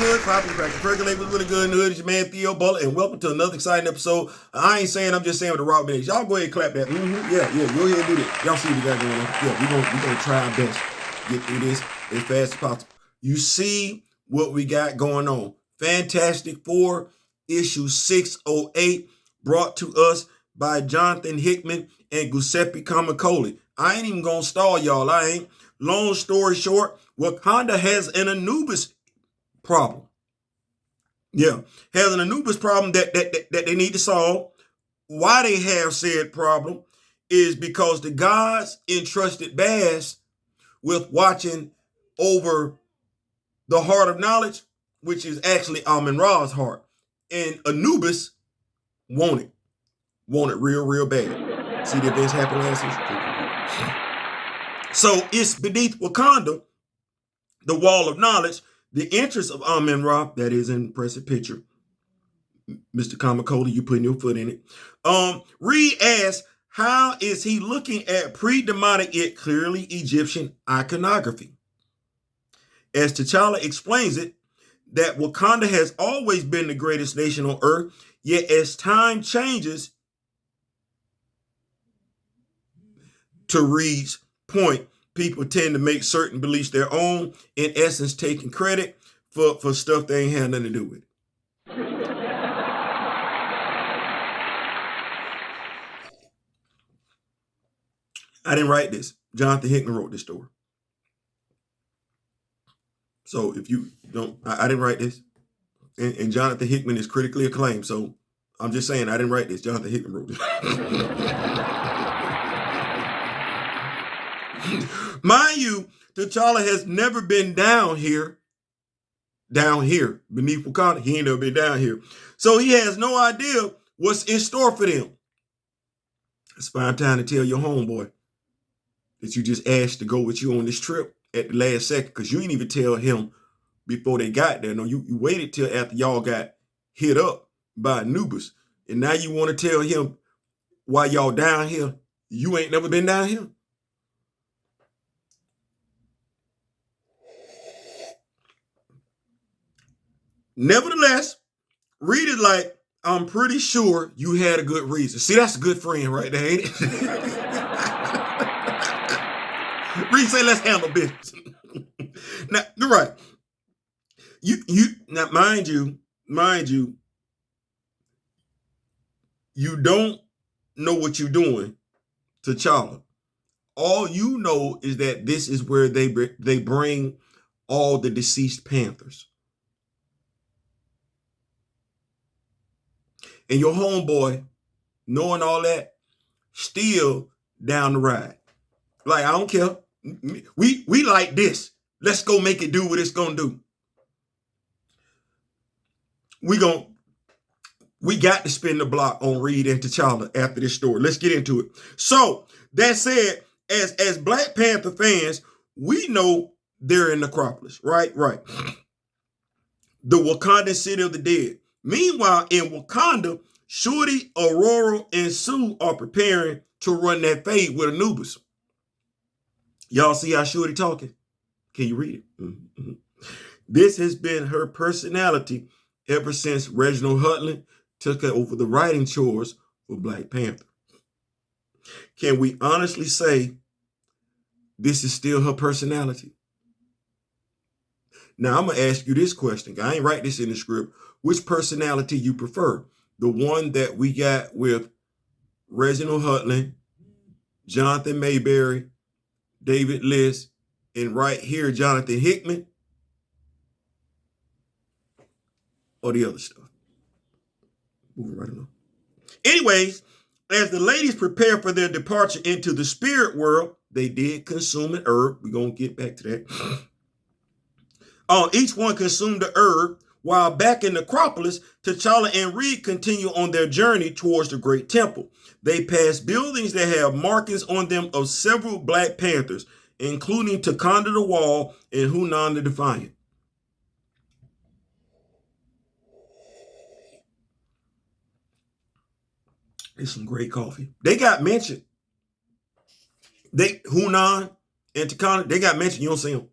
good? Popping, cracking, percolate was really good in the hood. It's your man Theo Butler, and welcome to another exciting episode. I ain't saying, I'm just saying with the rock minutes. Y'all go ahead and clap that. Yeah, go ahead and do that. Y'all see what we got going on. Yeah, we're gonna try our best to get through this as fast as possible. You see what we got going on. Fantastic Four, issue 608, brought to us by Jonathan Hickman and Guiseppe Camuncoli. I ain't even gonna stall y'all. I ain't. Long story short, Wakanda has an Anubis problem. Yeah, has an Anubis problem that they need to solve. Why they have said problem is because the gods entrusted Baz with watching over the heart of knowledge, which is actually Amun-Ra's heart. And Anubis want it real bad. See the events happen last year? So it's beneath Wakanda, the wall of knowledge, the interest of Amun-Ra, that is an impressive picture. Mr. Camuncoli, you putting your foot in it. Reed asks, how is he looking at pre-demonic yet clearly Egyptian iconography? As T'Challa explains it, that Wakanda has always been the greatest nation on earth, yet as time changes, to Reed's point, people tend to make certain beliefs their own, in essence taking credit for stuff they ain't had nothing to do with. I didn't write this. Jonathan Hickman wrote this story. So if you don't, I didn't write this. And Jonathan Hickman is critically acclaimed. So I'm just saying, I didn't write this. Jonathan Hickman wrote this. Mind you, T'Challa has never been down here, beneath Wakanda. He ain't never been down here. So he has no idea what's in store for them. It's fine time to tell your homeboy that you just asked to go with you on this trip at the last second, because you didn't even tell him before they got there. No, you waited till after y'all got hit up by Anubis. And now you want to tell him while y'all down here, you ain't never been down here? Nevertheless, read it like, I'm pretty sure you had a good reason. See, that's a good friend right there, ain't it? Reed say, let's handle business. Now, you're right. Now, mind you, you don't know what you're doing, T'Challa. All you know is that this is where they bring all the deceased Panthers. And your homeboy, knowing all that, still down the ride. Like, I don't care. We like this. Let's go make it do what it's gonna do. We got to spin the block on Reed and T'Challa after this story. Let's get into it. So that said, as Black Panther fans, we know they're in Necropolis, right? Right. The Wakandan city of the dead. Meanwhile, in Wakanda, Shorty, Aurora, and Sue are preparing to run that fade with Anubis. Y'all see how Shorty talking? Can you read it? Mm-hmm. This has been her personality ever since Reginald Hudlin took over the writing chores for Black Panther. Can we honestly say this is still her personality? Now, I'm going to ask you this question. I ain't write this in the script. Which personality you prefer? The one that we got with Reginald Hudlin, Jonathan Mayberry, David Liss, and right here, Jonathan Hickman, or the other stuff? Moving right along. Anyways, as the ladies prepare for their departure into the spirit world, they did consume an herb. We're going to get back to that. Each one consumed the herb, while back in Necropolis, T'Challa and Reed continue on their journey towards the Great Temple. They pass buildings that have markings on them of several Black Panthers, including Wakanda the Wall and Hunan the Defiant. It's some great coffee. They got mentioned. Hunan and Wakanda, they got mentioned. You don't see them.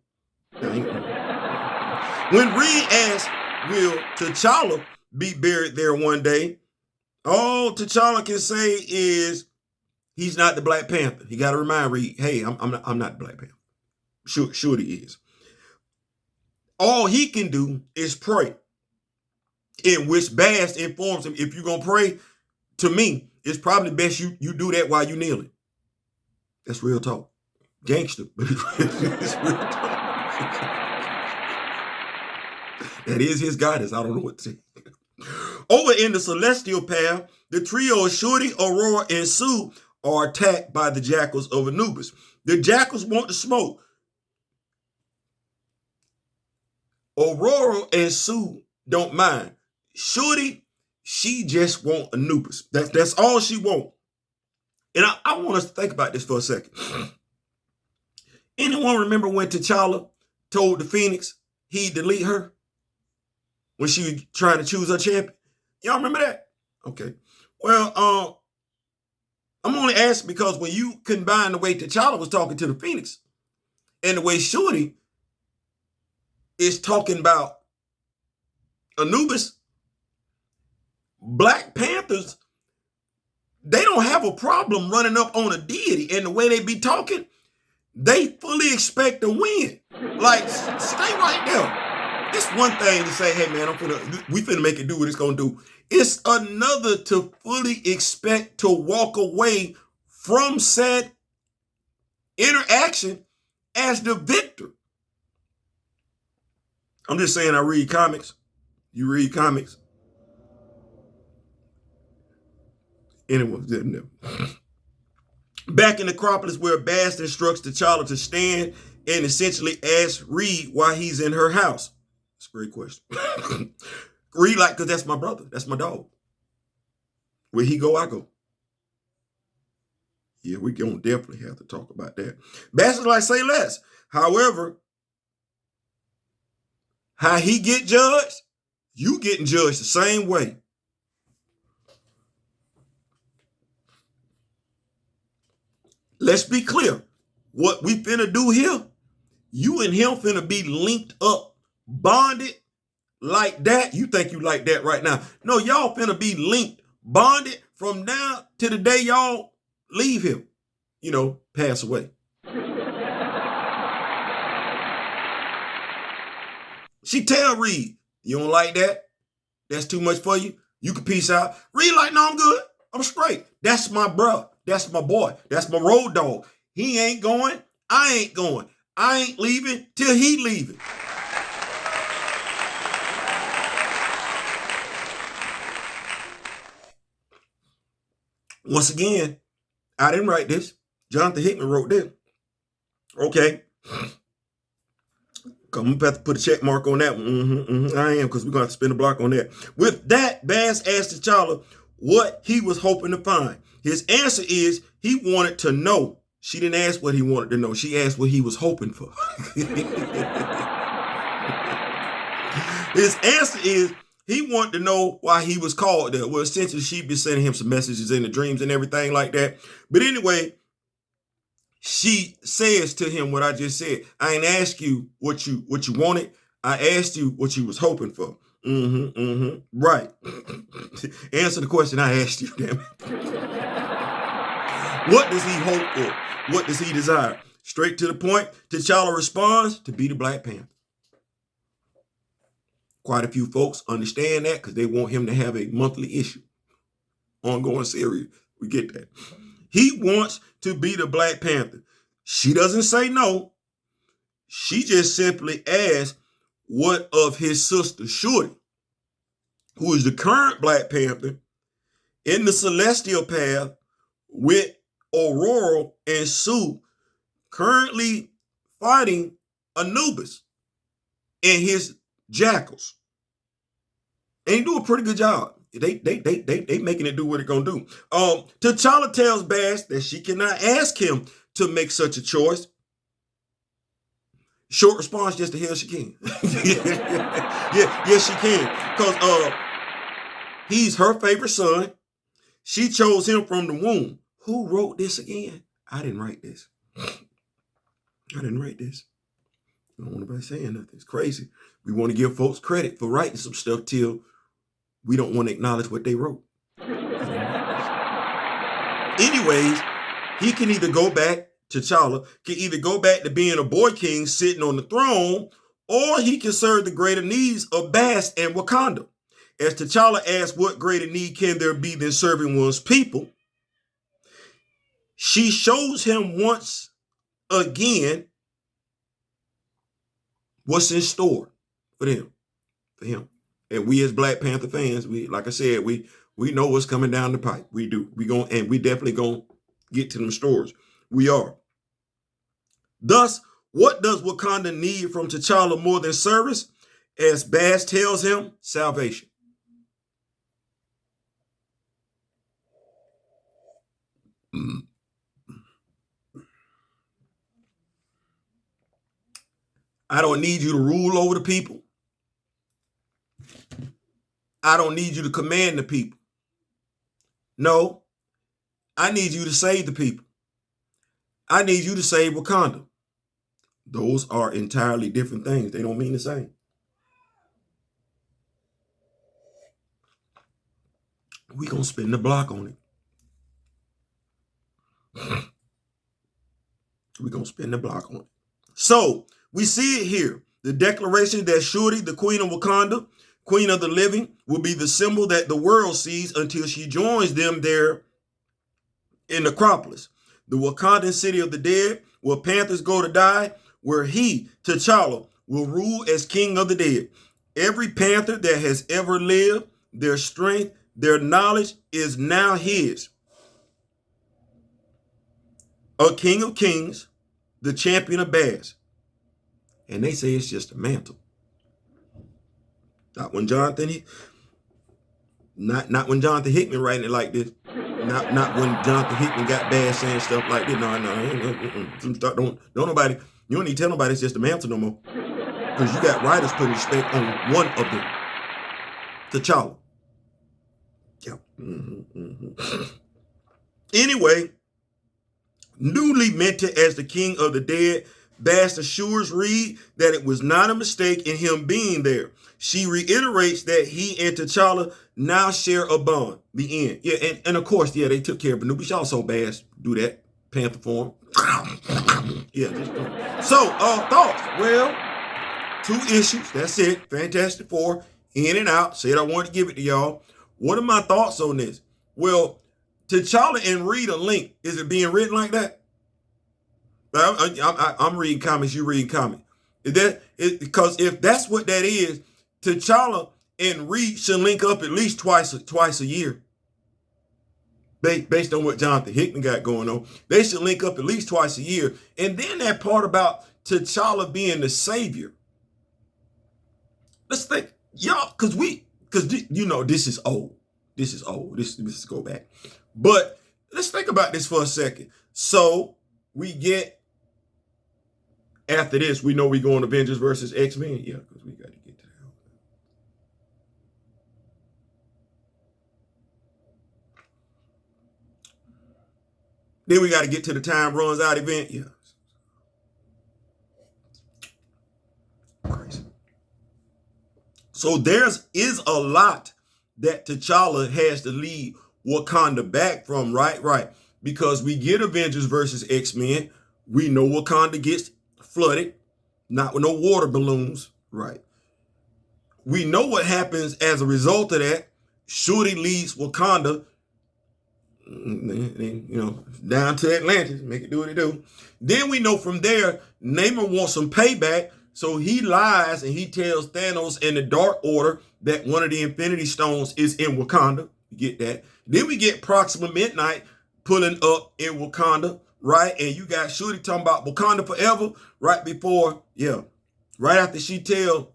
When Reed asks will T'Challa be buried there one day? All T'Challa can say is he's not the Black Panther. He got to remind Reed, hey, I'm not the Black Panther. Sure he is. All he can do is pray. In which Bass informs him, if you're going to pray to me, it's probably best you do that while you kneeling. That's real talk. Gangster. It's real talk. That is his guidance. I don't know what to say. Over in the Celestial Path, the trio of Shorty, Aurora, and Sue are attacked by the Jackals of Anubis. The Jackals want to smoke. Aurora and Sue don't mind. Shorty, she just want Anubis. That's all she want. And I want us to think about this for a second. Anyone remember when T'Challa told the Phoenix he'd delete her? When she was trying to choose her champion? Y'all remember that? Okay. Well, I'm only asking because when you combine the way T'Challa was talking to the Phoenix and the way Shorty is talking about Anubis, Black Panthers, they don't have a problem running up on a deity. And the way they be talking, they fully expect to win. Like, stay right there. It's one thing to say, hey, man, we finna make it do what it's gonna do. It's another to fully expect to walk away from said interaction as the victor. I'm just saying, I read comics. You read comics. Anyone didn't know. Back in Necropolis, where Bast instructs T'Challa to stand and essentially asks Reed why he's in her house. That's a great question. Reed, like, because that's my brother. That's my dog. Where he go, I go. Yeah, we gonna definitely have to talk about that. Bast is like, say less. However, how he get judged, you getting judged the same way. Let's be clear. What we finna do here, you and him finna be linked up, bonded like that. You think you like that right now. No, y'all finna be linked, bonded from now to the day y'all leave him. You know, pass away. She tell Reed, you don't like that? That's too much for you? You can peace out. Reed like, no, I'm good. I'm straight. That's my bro. That's my boy. That's my road dog. He ain't going. I ain't going. I ain't leaving till he leaving. Once again, I didn't write this. Jonathan Hickman wrote this. Okay. I'm about to put a check mark on that one. I am, because we're going to have to spin a block on that. With that, Bass asked T'Challa what he was hoping to find. His answer is he wanted to know. She didn't ask what he wanted to know. She asked what he was hoping for. His answer is he wanted to know why he was called there. Well, essentially, she'd been sending him some messages in the dreams and everything like that. But anyway, she says to him what I just said. I ain't asked you what you wanted. I asked you what you was hoping for. Right. Answer the question I asked you, damn it. What does he hope for? What does he desire? Straight to the point, T'Challa responds to be the Black Panther. Quite a few folks understand that because they want him to have a monthly issue. Ongoing series. We get that. He wants to be the Black Panther. She doesn't say no. She just simply asks what of his sister, Shorty, who is the current Black Panther in the Celestial Path with Aurora and Sue, currently fighting Anubis and his jackals. And he do a pretty good job. They making it do what it gonna do. T'Challa tells Bass that she cannot ask him to make such a choice. Short response, yes, the hell she can. Yes, she can. Because he's her favorite son. She chose him from the womb. Who wrote this again? I didn't write this. We don't want nobody saying nothing. It's crazy. We want to give folks credit for writing some stuff till we don't want to acknowledge what they wrote. Anyways, he can either go back, T'Challa can either go back to being a boy king sitting on the throne, or he can serve the greater needs of Bast and Wakanda. As T'Challa asks what greater need can there be than serving one's people, she shows him once again what's in store for them, for him. And we as Black Panther fans, like I said, we know what's coming down the pipe. We do. We definitely gonna get to them stores. We are. Thus, what does Wakanda need from T'Challa more than service? As Bast tells him, salvation. I don't need you to rule over the people. I don't need you to command the people. No, I need you to save the people. I need you to save Wakanda. Those are entirely different things. They don't mean the same. We're going to spin the block on it. We're going to spin the block on it. So, we see it here. The declaration that Shuri, the queen of Wakanda, queen of the living, will be the symbol that the world sees until she joins them there in Necropolis, the Wakandan city of the dead, where panthers go to die, where he, T'Challa, will rule as king of the dead. Every panther that has ever lived, their strength, their knowledge is now his. A king of kings, the champion of Bast. And they say it's just a mantle. Not when Jonathan Hickman writing it like this. Not when Jonathan Hickman got bad saying stuff like this. No. You don't need to tell nobody it's just a mantle no more. Because you got writers putting respect on one of them. T'Challa. Yeah. Anyway, newly minted as the king of the dead, Bast assures Reed that it was not a mistake in him being there. She reiterates that he and T'Challa now share a bond. The end. Yeah, and of course, yeah, they took care of Anubis. Y'all so Bast do that. Panther form. Yeah, just do it. So, thoughts? Well, 2 issues. That's it. Fantastic Four. In and out. Said I wanted to give it to y'all. What are my thoughts on this? Well, T'Challa and Reed are linked. Is it being written like that? I'm reading comics, you read comics. Because if that's what that is, T'Challa and Reed should link up at least twice a year. Based on what Jonathan Hickman got going on. They should link up at least twice a year. And then that part about T'Challa being the savior. Let's think, y'all, because you know, this is old. This is old. This is go back. But let's think about this for a second. So we get, after this, we know we going Avengers versus X-Men. Yeah, because we got to get to that. Then we got to get to the time runs out event. Yeah. Crazy. So is a lot that T'Challa has to lead Wakanda back from, right? Because we get Avengers versus X-Men. We know Wakanda gets flooded, not with no water balloons, right? We know what happens as a result of that. Shuri leads Wakanda, down to Atlantis, make it do what it do. Then we know from there, Namor wants some payback, so he lies and he tells Thanos and the Dark Order that one of the Infinity Stones is in Wakanda. You get that? Then we get Proxima Midnight pulling up in Wakanda, right? And you got Shuri talking about Wakanda forever right before, right after she tell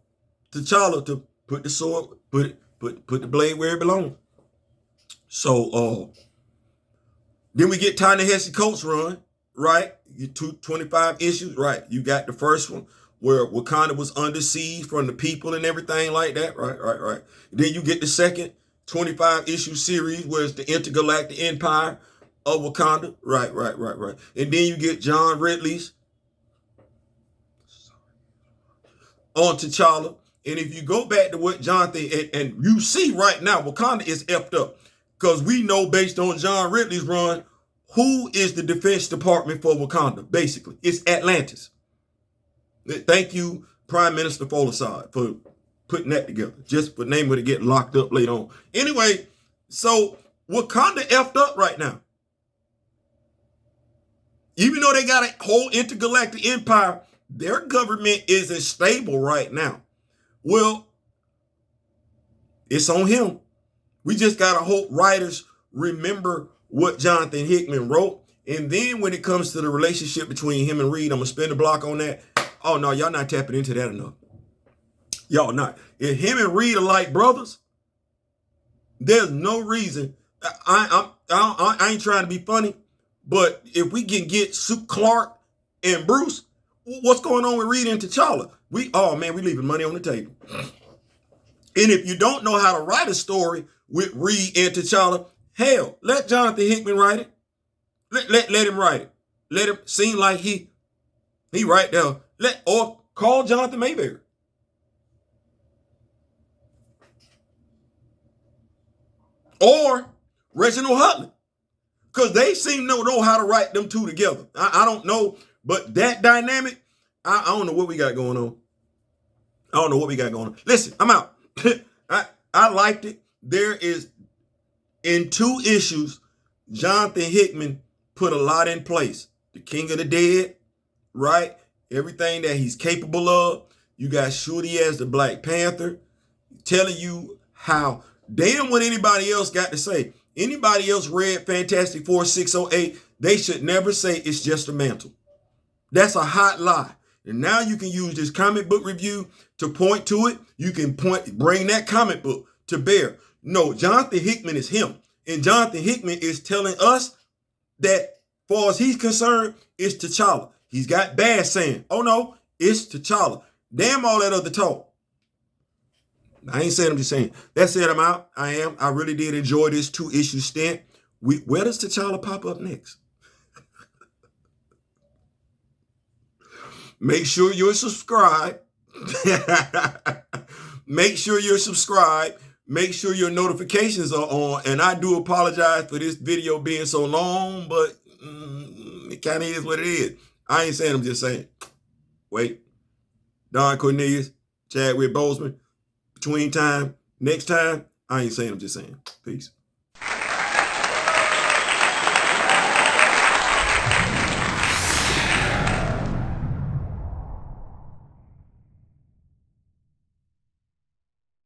T'Challa to put the sword, put the blade where it belongs. So then we get Ta-Nehisi Coates run, right? You 25 issues, right? You got the first one where Wakanda was under siege from the people and everything like that, right? Then you get the second 25 issue series where it's the Intergalactic Empire of Wakanda, right. And then you get John Ridley's on T'Challa. And if you go back to what Jonathan, and you see right now, Wakanda is effed up. Because we know based on John Ridley's run, who is the Defense Department for Wakanda, basically. It's Atlantis. Thank you, Prime Minister Folasade, for putting that together. Just for name of it get locked up later on. Anyway, so Wakanda effed up right now. Even though they got a whole intergalactic empire, their government isn't stable right now. Well, it's on him. We just got to hope writers remember what Jonathan Hickman wrote. And then when it comes to the relationship between him and Reed, I'm going to spin the block on that. Oh, no, y'all not tapping into that enough. Y'all not. If him and Reed are like brothers, there's no reason. I ain't trying to be funny, but if we can get Clark and Bruce, what's going on with Reed and T'Challa? We leaving money on the table. And if you don't know how to write a story with Reed and T'Challa, hell, let Jonathan Hickman write it. Let him write it. Let him seem like he right there. Or call Jonathan Mayberry. Or Reginald Hudlin. Because they seem to know how to write them two together. I don't know, but that dynamic, I don't know what we got going on. I don't know what we got going on. Listen, I'm out. I liked it. There is, in 2 issues, Jonathan Hickman put a lot in place. The King of the Dead, right? Everything that he's capable of. You got Shorty as the Black Panther, telling you how, damn what anybody else got to say. Anybody else read Fantastic Four 608, they should never say it's just a mantle. That's a hot lie. And now you can use this comic book review to point to it. You can bring that comic book to bear. No, Jonathan Hickman is him. And Jonathan Hickman is telling us that, as far as he's concerned, it's T'Challa. He's got bad saying, oh no, it's T'Challa. Damn all that other talk. I ain't saying, I'm just saying. That said, I'm out. I really did enjoy this 2-issue stint. Where does T'Challa pop up next? Make sure you're subscribed. Make sure you're subscribed. Make sure your notifications are on. And I do apologize for this video being so long, but it kind of is what it is. I ain't saying, I'm just saying. Wait. Don Cornelius, Chadwick Boseman, between time, next time, I ain't saying, I'm just saying. Peace.